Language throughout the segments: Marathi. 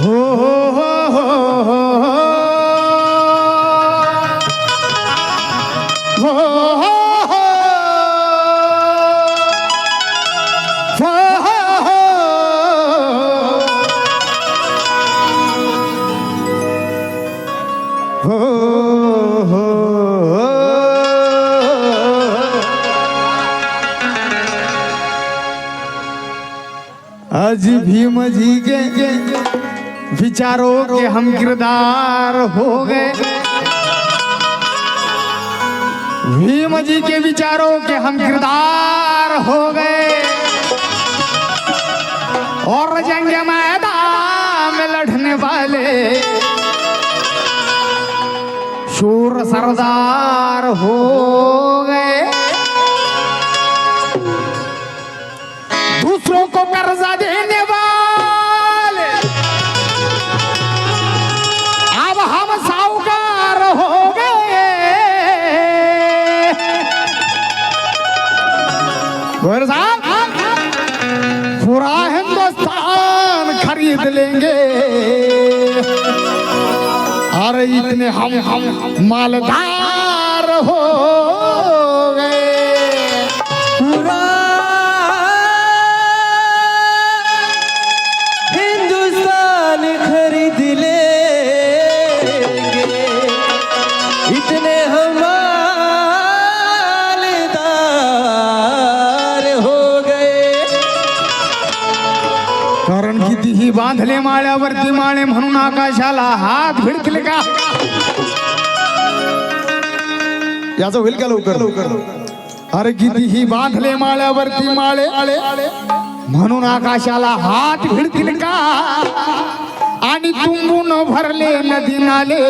हो हो हो हो हो आज भीम जी के विचारों के हम किरदार हो गए। भीम जी के विचारों के हम किरदार हो गए और जंग मैदान में लड़ने वाले शूर सरदार हो गए। दूसरों को कर्जा देने वाले अब हम साहूकार हो गए। पूरा हिंदुस्तान खरीद लेंगे और इतने हम मालदार हो गए। पूरा हिंदुस्तान खरीद लेंगे, इतने हम मालदार हो गए। कारण कितीही बांधले माळ्यावरती माळे म्हणून आकाशाला हात भिडतील का? याचं होईल का लवकर? अरे कितीही बांधले माळ्यावरती माळे म्हणून आकाशाला हात भिडतील का? आणि तुंबून भरले नदी नाले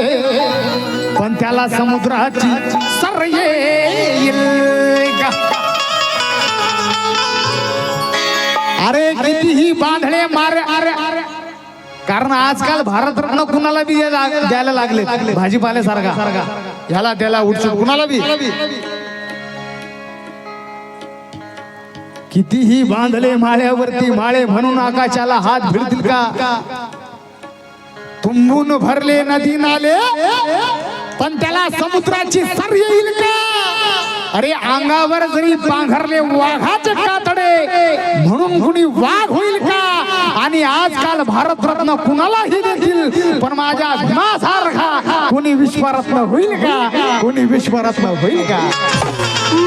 पण त्याला समुद्राची सर येईल का? अरे कितीही बांधले मारे अरे अरे कारण आजकाल भारतरत्न कुणाला बी द्यायला लागले भाजीपाल्यासारखा ह्याला त्याला उठसूट कुणाला बी. कितीही बांधले माळ्यावरती माळे म्हणून आकाशाला हात भिडतील का? तुंबून भरले नदी नाले पण त्याला समुद्राची सर येईल का? अरे अंगावर जरी पांघरले वाघाचे कातडे म्हणून कुणी वाघ होईल का? आणि आजकाल भारतरत्न कुणालाही देतील पण माझ्या भीमासारखा कोणी विश्वरत्न होईल का? कोणी विश्वरत्न होईल का?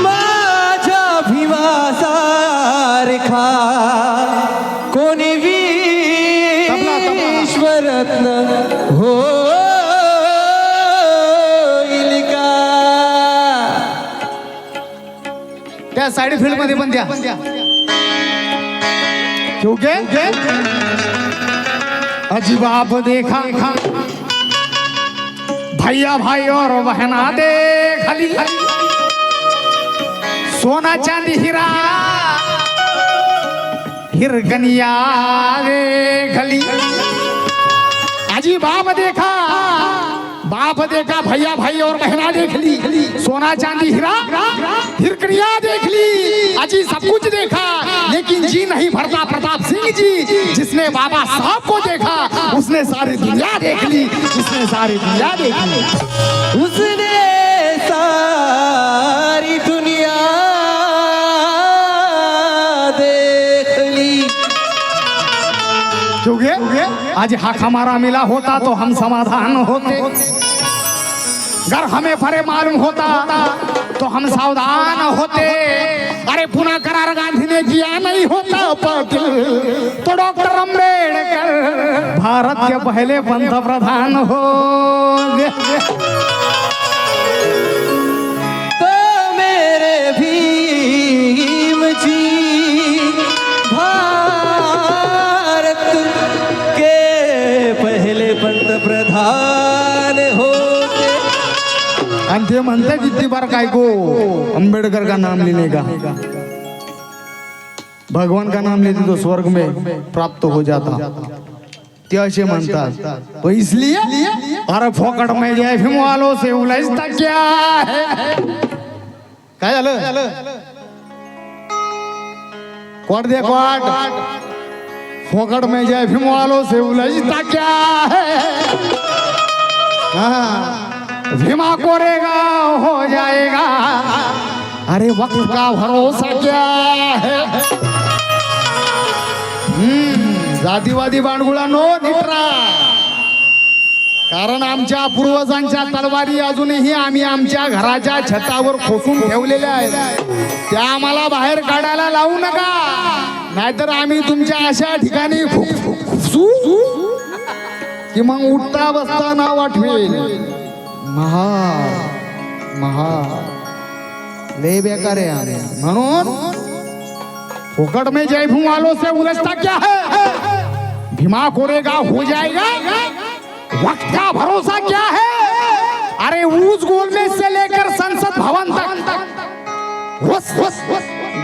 माझ्या भीमासारखा कोणी विश्वरत्न होईल का? त्या साइड फील्ड मध्ये पण द्या क्योंकि अजीब आप देखा भैया भाई और बहना देखली सोना चांदी हीरा हिरगनिया देखली। अजी बाप देखा भैया भाई और बहना देख ली सोना चांदी हीरा हिरकनिया देख ली। अजी सब कुछ देखा लेकिन जी नहीं भरता प्रताप सिंह जी। जिसने बाबा साहब को देखा उसने सारी दुनिया देख ली। उसने सारी दुनिया देख ली। उसने सारी दुनिया देख ली। क्योंकि आज हक हमारा मिला होता तो हम समाधान होते। अगर हमें फरे मालूम होता तो हम सावधान होते। अरे पुनः करार गांधी ने किया नहीं होता पाटिल तो डॉक्टर अम्बेडकर भारत के पहले पंतप्रधान हो गए। तो मेरे भीम जी भारत के पहले पंतप्रधान होते। आणि ते म्हणते किती बार काय को अंबेडकर का नाम लेने का भगवान का नाम लेते तो स्वर्ग में प्राप्त हो जाता। ते असे म्हणतात तो इसलिए अरे फोकट में जय भीम वालों से उलझता क्या है? काय झालं? कोट दे कोट फोकट में जय भीम वालों से उलझता क्या है। हाँ, भीमा कोरेगा हो जाएगा, अरे वक्त का भरोसा क्या है। जातीवादी बांडगुळांनो निटरा, कारण आमच्या पूर्वजांच्या तलवारी अजूनही आम्ही आमच्या घराच्या छतावर खोसून ठेवलेल्या आहेत, त्या आम्हाला बाहेर काढायला लावू नका, नाहीतर आम्ही तुमच्या अशा ठिकाणी खुपसू की मग उठता बसता नाव आठवेल महा महा लय बेकार आहे आम्ही. म्हणून फोकट में जय भीम वालों से उलझता क्या है, भीमा कोरेगा हो जाएगा, वक्त का भरोसा क्या है। अरे उस गोलमेज से लेकर संसद भवन तक,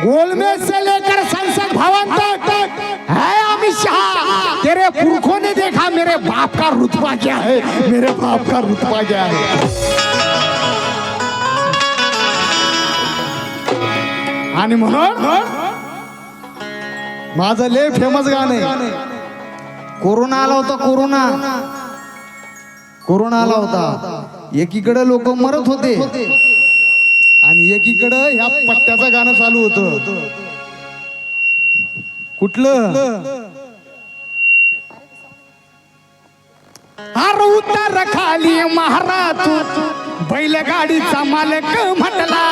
गोलमेज से लेकर संसद भवन तक है अमित शाह। तेरे पुरखों ने देखा मेरे बाप का रुतबा क्या है, मेरे बाप का रुतबा क्या है। आणि म्हणून माझं लय फेमस गाणं आहे, कोरोना आला होता, कोरोना आला होता, एकीकडे लोक मरत होते आणि एकीकडे ह्या पट्ट्याचं गाणं चालू होतं. कुठलं, अरे उतार खाली महाराज बैलगाडीचा मालक म्हटला,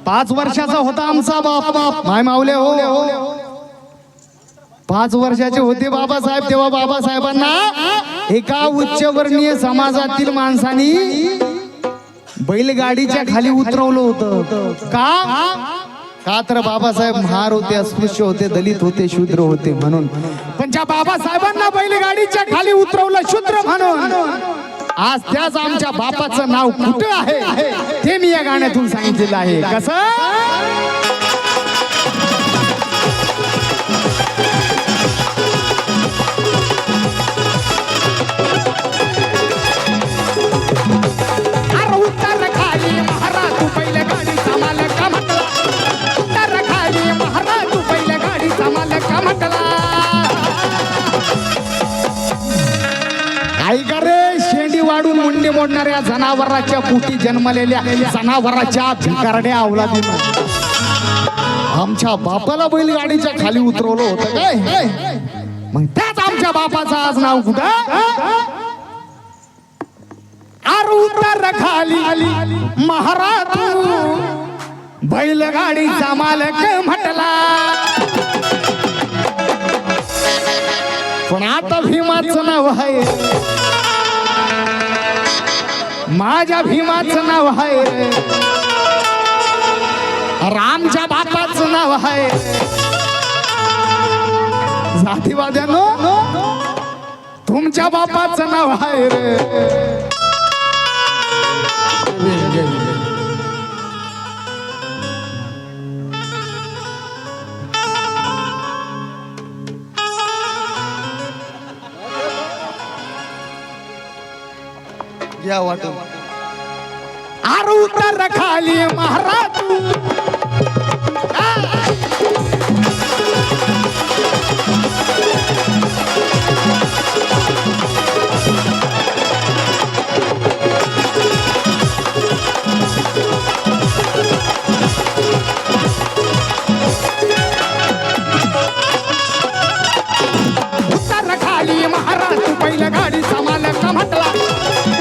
पाच वर्षाचा होता आमचा बाप, माय माऊले हो, 5 वर्षाचे होते बाबासाहेब, तेव्हा बाबासाहेबांना एका उच्चवर्णीय समाजातील माणसानी बैलगाडीच्या खाली उतरवलं होतं. का तर बाबासाहेब महार होते, अस्पृश्य होते, दलित होते, शूद्र होते म्हणून. पण ज्या बाबासाहेबांना बैलगाडीच्या खाली उतरवलं शूद्र म्हणून, आज त्याच आमच्या बापाचं नाव कुठं आहे ते मी या गाण्यातून सांगितलेलं आहे. कसं, अरे उत्तर खाली महाराज तू बैलगाडीचा मालक म्हटला, उत्तर खाली महाराज तू बैलगाडीचा मालक म्हटला. आई करे शेंडी वाढून मुंडी मोडणाऱ्या जनावराच्या पोटी जन्मलेल्या जनावराच्या भिकारड्या अवलादीनं आमच्या बापाला बैलगाडीच्या खाली उतरवलं होतं काय. मग त्याच आमच्या बापाचं आज नाव कुठं, अरे उतर खाली महाराज बैलगाडीचा मालक म्हटला. पण आता भीमाचं नाव आहे, माझ्या भीमाचं नाव आहे, रामच्या बापाचं नाव आहे. जातीवाद्यानो तुमच्या बापाचं नाव आहे रे. या वाटून आर उतर खाली महाराज उत्तर खाली महाराज तू बैलगाडीचा मालक म्हटला.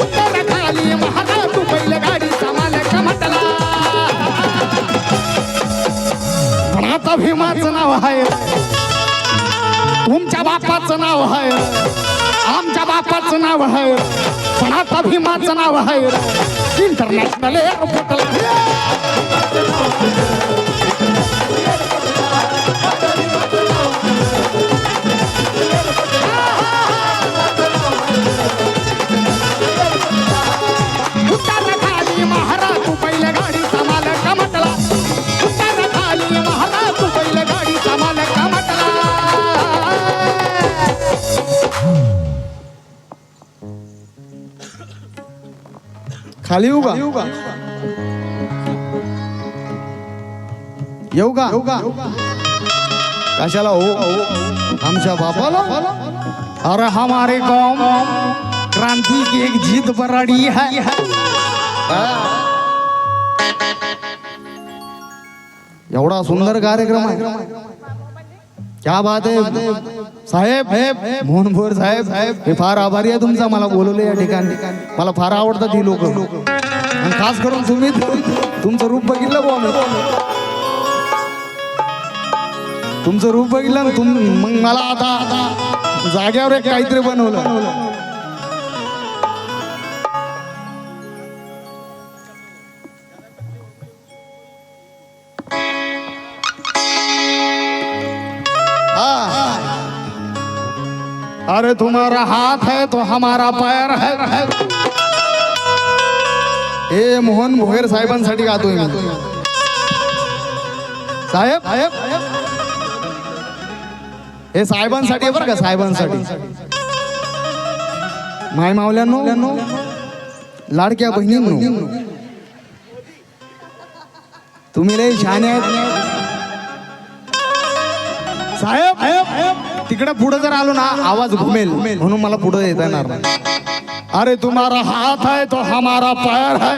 उत्तर खाली महाराज तू बैलगाडीचा मालक म्हटला. पण आता भीमाचं नाव आहे, तुमच्या बापाचं नाव आहे. आमच्या बापाचं नाव आहे पण आता भीमाचं नाव आहे इंटरनॅशनल एअरपोर्टला उत्तर खाली महाराज तू पहिले गाडीचा मालक म्हटला उत्तर खाली महाराज तू पहिले गाडीचा मालक म्हटला खाली येऊ का येऊ का कशाला हो आमच्या बापाला अरे हमारे कौम क्रांति की एक जीत पर अड़ी है एवढा सुंदर कार्यक्रम आहे क्या बात आहे साहेब मोहन भोर साहेब हे फार आभारी आहे तुमचा मला बोलवले या ठिकाणी मला फार आवडतात ही लोक आणि खास करून तुम्ही तुमचं रूप बघितलं बुवा मी तुमचं रूप बघितलं ना मग मला आता जाग्यावर एक काहीतरी बनवलं अरे तुम्हारा हाथ है तो हमारा पैर है हे मोहन भोयर साहेबांसाठी गातोय मी साहेब हे साहेबांसाठी बरं का साहेबांसाठी माय मावल्यांनो लाडक्या बहिणींनो तुम्ही लय शहाणे आहेत साहेब तिकडे पुढे जर आलो ना आवाज घुमेल म्हणून मला पुढे येता येणार नाही अरे तुम्हारा हाथ है तो हमारा पैर है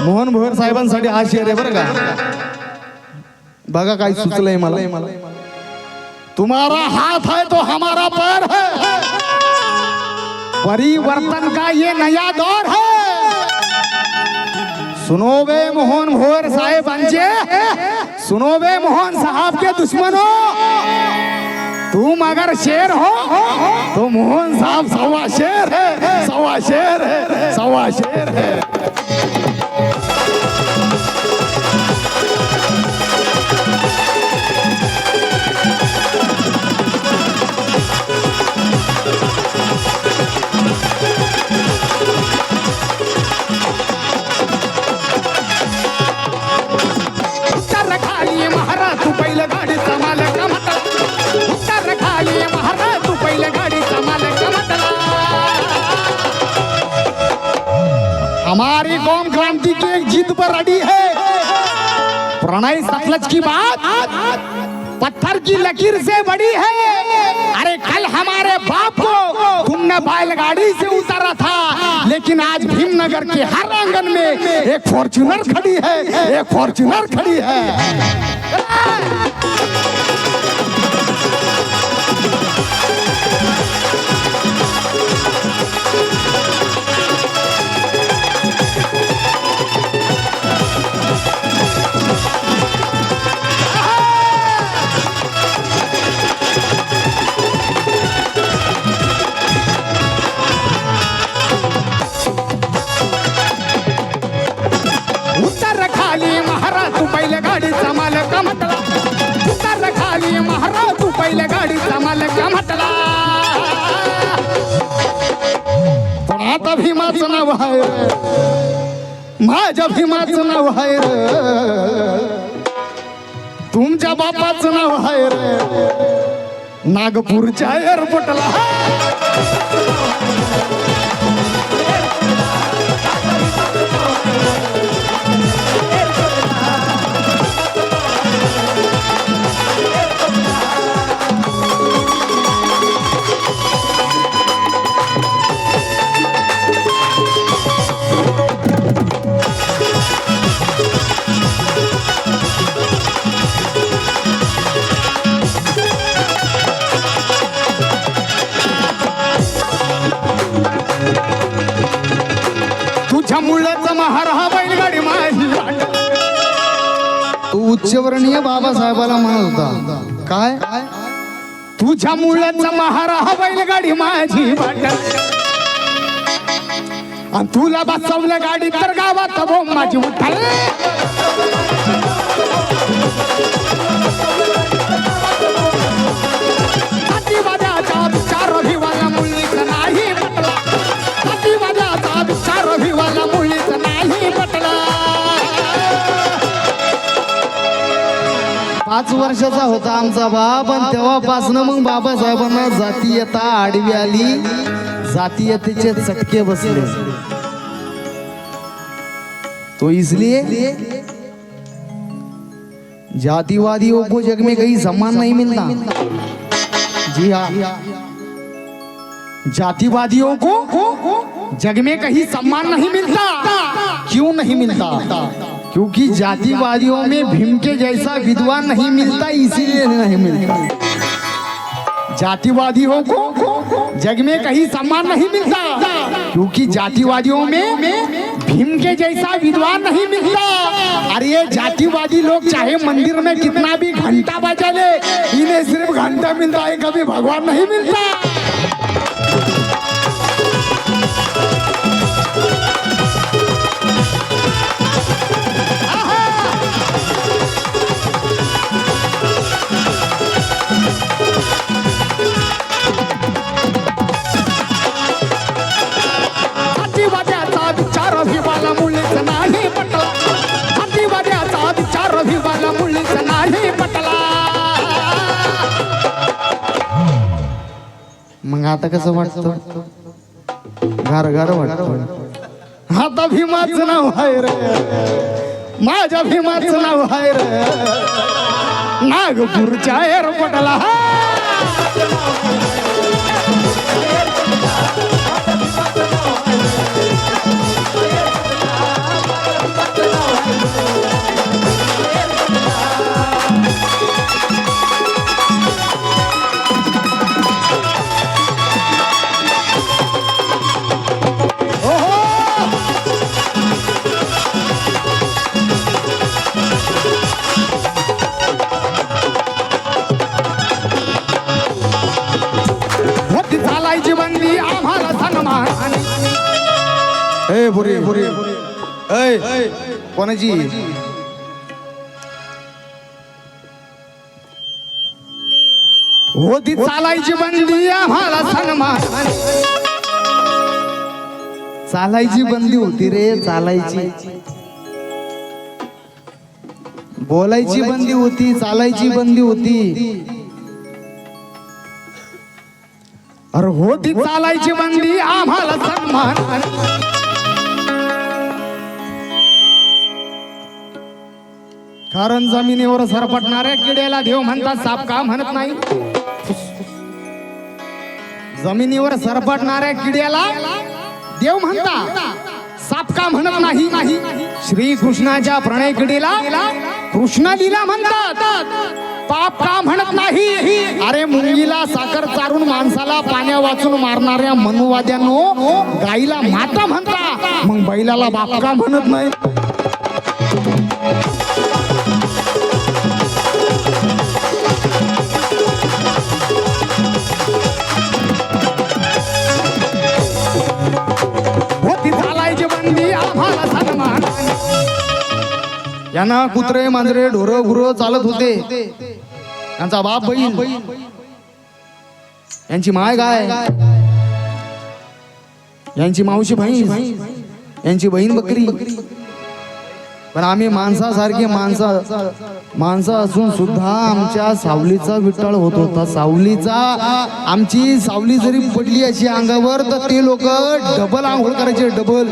मोहन भोयर साहेबांसाठी हा शेर आहे बरं का बघा काय सुचलंय मला तुम्हारा हाथ है तो हमारा पैर है परिवर्तन का ये नया दौर है सुनो बे मोहन भोयर साहेबांचे सुनो बे मोहन साहब के दुश्मनों तुम अगर शेर हो तो मोहन साहब सवा शेर है सवा शेर है सवा शेर है उत्तर खाली महाराज तू पहिलं गाडीचा मालक म्हटला उत्तर खाली महाराज तू पहिलं गाडीचा मालक म्हटला हमारी कौम क्रांति की एक जीत पर अड़ी है प्रणय सतलज की बात पत्थर की लकीर से बड़ी है अरे कल हमारे बाप को तुमने बैलगाड़ी से उतारा था लेकिन आज भीमनगर के हर आंगन में एक फॉर्च्यूनर खड़ी है एक फॉर्च्यूनर खड़ी है उत्तर खाली महाराज तू पहिले गाडीचा मालक म्हटला उत्तर खाली महाराज तू पहिले गाडीचा मालक म्हटला पण आता भीमाचं नाव आहे रे. माझ्या भीमाचं नाव आहे रे. तुमच्या बापाचं नाव आहे रे नागपूरच्या एअरपोर्टला मुळाचा महार हा बैलगाडी माझी तू उच्चवर्णीय बाबासाहेबाला म्हणत होता काय तू तुझ्या मुलाचा महारा हा बैलगाडी माझी वाटल आणि तुला बसवलं गाडी तर गावात बोंब माझी उठाल जातीवाद्याचा विचार भिवाला मुलीच नाही पटला जातीवाद्याचा विचार भिवाला मुलीच नाही पटला 5 वर्षाचा होता आमचा बाप आणि तेव्हापासनं मग बाबासाहेबांना जातीयता आडवी आली जातीयतेचे चटके बसले तो इसलिए जातिवादियों को जग में कहीं सम्मान नहीं मिलता जी हाँ जातिवादियों को जग में कहीं सम्मान नहीं मिलता क्यों नहीं मिलता क्योंकि जातिवादियों में भीम के जैसा विद्वान नहीं मिलता इसीलिए नहीं मिलता जातिवादियों को जग में कहीं सम्मान नहीं मिलता क्योंकि जातिवादियों में भीम के जैसा विद्वान नहीं मिलता। अरे ये जातिवादी लोग चाहे मंदिर में कितना भी घंटा बजा ले इन्हें सिर्फ घंटा मिलता है कभी भगवान नहीं मिलता। मग आता कसं वाटतं गार गार वाटतं आता भीमाचं नाव आहे रे माझ्या भीमाचं नाव आहे रे नागपूरच्या एअरपोर्टला बंदी आम्हाला सन्मान ए बुरे बुरे ए कोणाची होती चालायची बंदी आम्हाला सन्मान चालायची बंदी होती रे चालायची बोलायची बंदी होती चालायची बंदी होती अरे होती चालायची बंदी आम्हाला सन्मान कारण जमिनीवर सरपटणाऱ्या किड्याला देव म्हणतात साप का म्हणत नाही जमिनीवर सरपटणाऱ्या किड्याला देव म्हणतात साप का म्हणत नाही श्री कृष्णाच्या प्रणय किडीला कृष्ण लीला म्हणतात पाप का म्हणत नाही अरे मुंगीला साखर चारून माणसाला पाण्या वाचून मारणाऱ्या मनुवाद्यांनो गाईला माता म्हणता मग बैलाला बाप का म्हणत नाही होती चालायची बंदी आम्हाला सन्मान यांना कुत्रे मांजरे ढोर गुरं चालत होते यांचा बाप बैल यांची माय गाय यांची मावशी म्हैस यांची बहीण बकरी पण आम्ही माणसासारखे माणसं असून सुद्धा आमच्या सावलीचा विटाळ होत होता सावलीचा आमची सावली जरी पडली अशी अंगावर तर ते लोक डबल आंघोळ करायचे डबल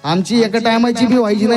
आमची एका टायमाची बी व्हायची नाही